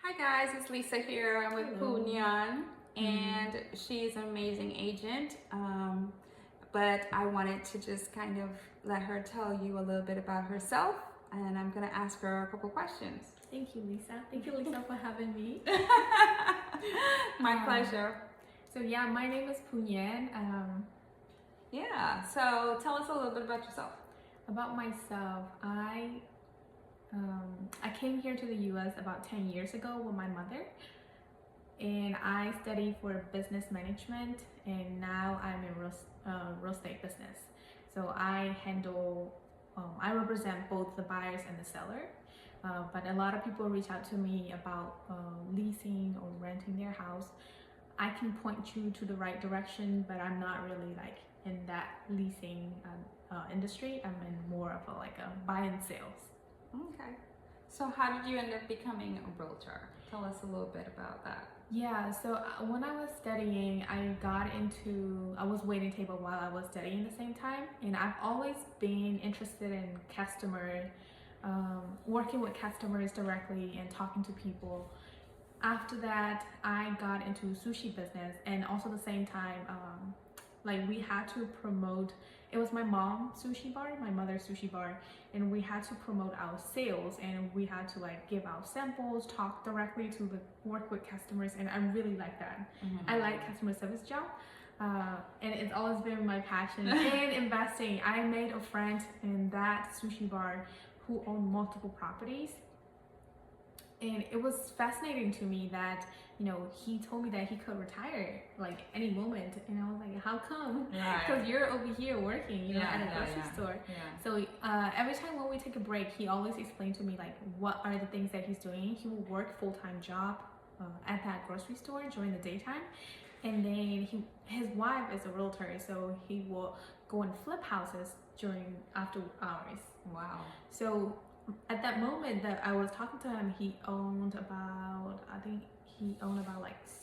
Hi guys, it's Lisa here. I'm with Hello. Phuu Nyan, and she's an amazing agent. But I wanted to just kind of let her tell you a little bit about herself, and I'm gonna ask her a couple questions. Thank you, Lisa. Thank you, Lisa, for having me. My pleasure. So yeah, my name is Phuu Nyan. Yeah. So tell us a little bit about yourself. About myself, I came here to the U.S. about 10 years ago with my mother, and I studied for business management, and now I'm in real estate business. So I represent both the buyers and the seller. But a lot of people reach out to me about leasing or renting their house. I can point you to the right direction, but I'm not really like in that leasing industry. I'm in more of a buy and sales. Okay. So how did you end up becoming a realtor? Tell us a little bit about that. Yeah, so when I was studying, I was waiting table while I was studying at the same time, and I've always been interested in working with customers directly and talking to people. After that, I got into sushi business, and also at the same time, we had to promote. It was my mom's sushi bar, my mother's sushi bar, and we had to promote our sales, and we had to give out samples, talk directly to work with customers, and I really like that. I like customer service job, and it's always been my passion. And investing, I made a friend in that sushi bar who owned multiple properties. And it was fascinating to me that, he told me that he could retire any moment. And I was like, how come? Because you're over here working, at a grocery store. Yeah. So every time when we take a break, he always explained to me what are the things that he's doing. He will work full-time job at that grocery store during the daytime. And then his wife is a realtor, so he will go and flip houses after hours. Wow. So at that moment that I was talking to him, he owned about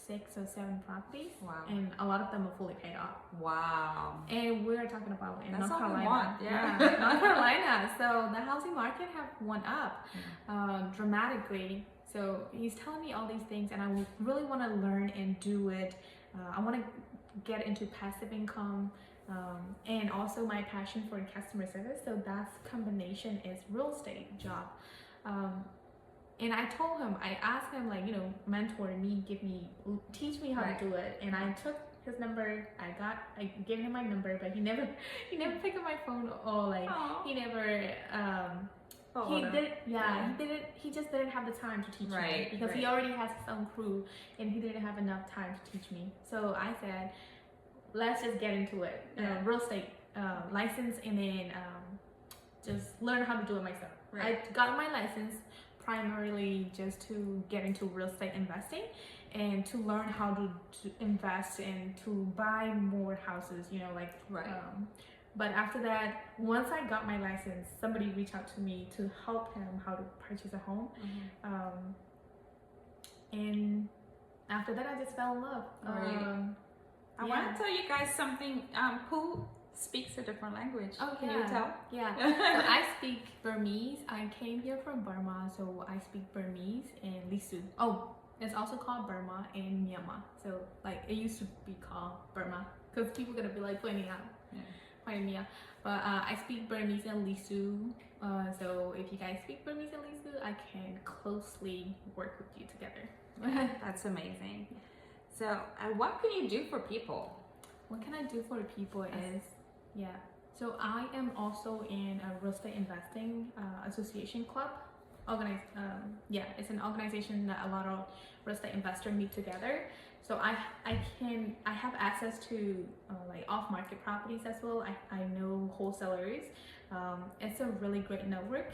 6 or 7 properties. Wow. And a lot of them are fully paid off. Wow. And we're talking about in That's North all we Carolina. want. Yeah. North Carolina. So the housing market have went up dramatically. So he's telling me all these things, and I really want to learn and do it. I want to get into passive income. And also my passion for customer service, so that's combination is real estate job. And I told him, I asked him mentor me, teach me how to do it. And I took his number, I gave him my number, but he never picked up my phone, or he never he just didn't have the time to teach me, because he already has his own crew and he didn't have enough time to teach me. So I said, let's just get into it. Real estate license, and then just learn how to do it myself. I got my license primarily just to get into real estate investing and to learn how to invest and to buy more houses, but after that, once I got my license, somebody reached out to me to help him how to purchase a home. And after that, I just fell in love. I want to tell you guys something. Phuu speaks a different language. Oh, Can you tell? Yeah. So I speak Burmese. I came here from Burma, so I speak Burmese and Lisu. Oh, it's also called Burma in Myanmar. So it used to be called Burma, because people gonna be pointing me out. But I speak Burmese and Lisu. So if you guys speak Burmese and Lisu, I can closely work with you together. That's amazing. So, what can you do for people? What can I do for people is, so I am also in a real estate investing association club. It's an organization that a lot of real estate investors meet together. So I have access to off market properties as well. I know wholesalers. It's a really great network.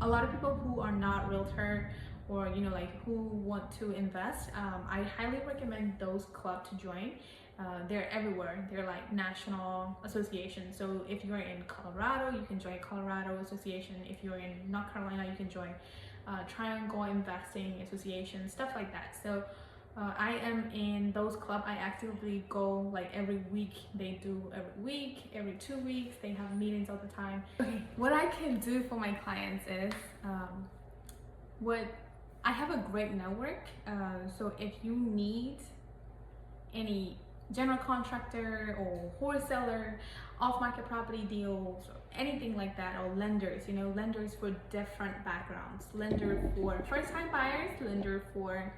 A lot of people who are not realtor, or who want to invest, I highly recommend those clubs to join. They're everywhere. They're national associations. So if you're in Colorado, you can join Colorado Association. If you're in North Carolina, you can join Triangle Investing Association, stuff like that. So I am in those clubs. I actively go every week. They do every week, every 2 weeks. They have meetings all the time. Okay, what I can do for my clients is what I have a great network. So if you need any general contractor or wholesaler, off-market property deals, or anything like that, or lenders, lenders for different backgrounds, lender for first-time buyers, lender for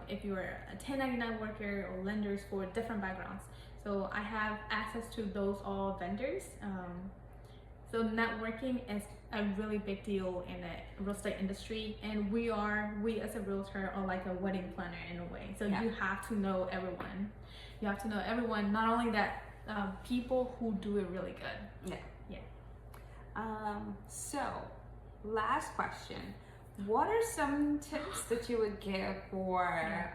if you're a 1099 worker, or lenders for different backgrounds. So I have access to those all vendors. So networking is a really big deal in the real estate industry, and we as a realtor are like a wedding planner in a way. So you have to know everyone. You have to know everyone. Not only that, people who do it really good. So, last question: what are some tips that you would give for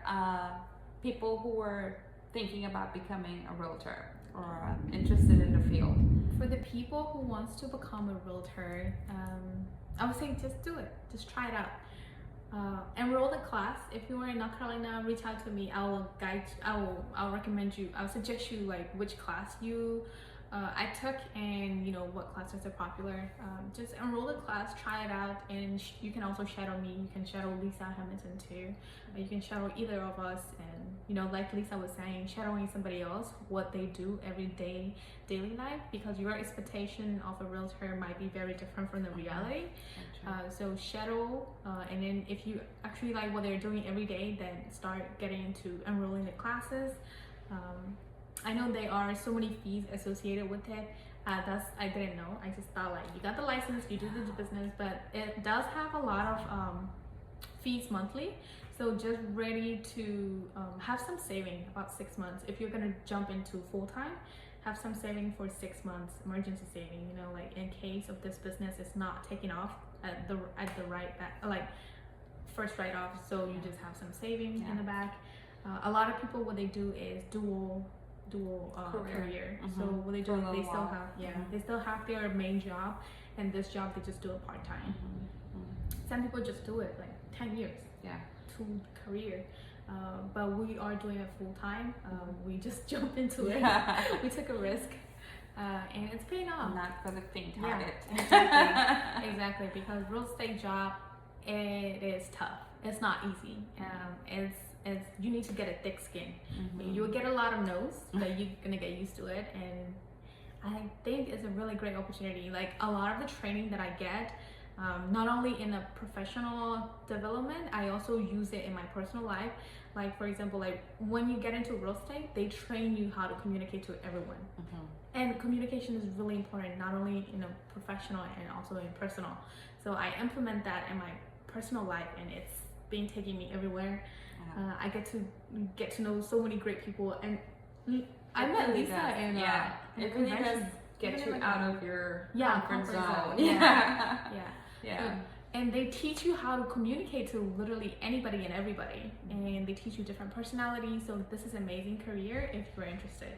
people who are thinking about becoming a realtor or interested in the field? For the people who wants to become a realtor, I would say just do it. Just try it out. Enroll the class. If you are in North Carolina, reach out to me. I'll recommend you. I'll suggest you like which class I took, and what classes are popular. Just enroll the class, try it out, and you can also shadow me. You can shadow Lisa Hamilton too. You can shadow either of us, and like Lisa was saying, shadowing somebody else, what they do every day, daily life, because your expectation of a realtor might be very different from the reality. So shadow, and then if you actually like what they're doing every day, then start getting into enrolling the classes. I know there are so many fees associated with it. I didn't know. I just thought like you got the license, you do the business, but it does have a lot of fees monthly. So just ready to have some saving about 6 months. If you're gonna jump into full time, have some saving for 6 months, emergency saving. Like in case of this business is not taking off at the right first write off. So you just have some savings in the back. A lot of people, what they do is dual career. So what they do is they still have they still have their main job, and this job they just do it part-time. Some people just do it like 10 years to career, but we are doing it full-time. We just jumped into it. We took a risk, and it's paying off. Not for the faint-hearted. Exactly, because real estate job, it is tough. It's not easy. It's you need to get a thick skin. You'll get a lot of no's, but you're gonna get used to it. And I think it's a really great opportunity. Like a lot of the training that I get, not only in a professional development, I also use it in my personal life. Like for example, like when you get into real estate, they train you how to communicate to everyone. And communication is really important, not only in a professional and also in personal. So I implement that in my personal life, and it's been taking me everywhere. I get to know so many great people, and I met Lisa in it really does get you out of your comfort zone. And they teach you how to communicate to literally anybody and everybody, and they teach you different personalities. So this is an amazing career if you're interested.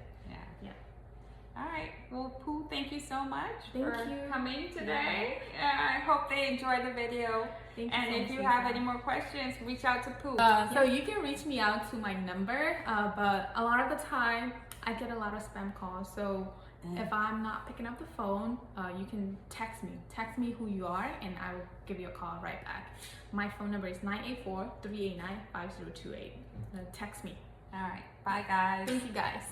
All right. Well, Phuu, thank you so much for you. coming today. I hope they enjoyed the video. And if you have any more questions, reach out to Phuu. So you can reach me out to my number, but a lot of the time I get a lot of spam calls. So if I'm not picking up the phone, you can text me. Text me who you are, and I will give you a call right back. My phone number is 984-389-5028. Text me. All right. Bye, guys. Thank you, guys.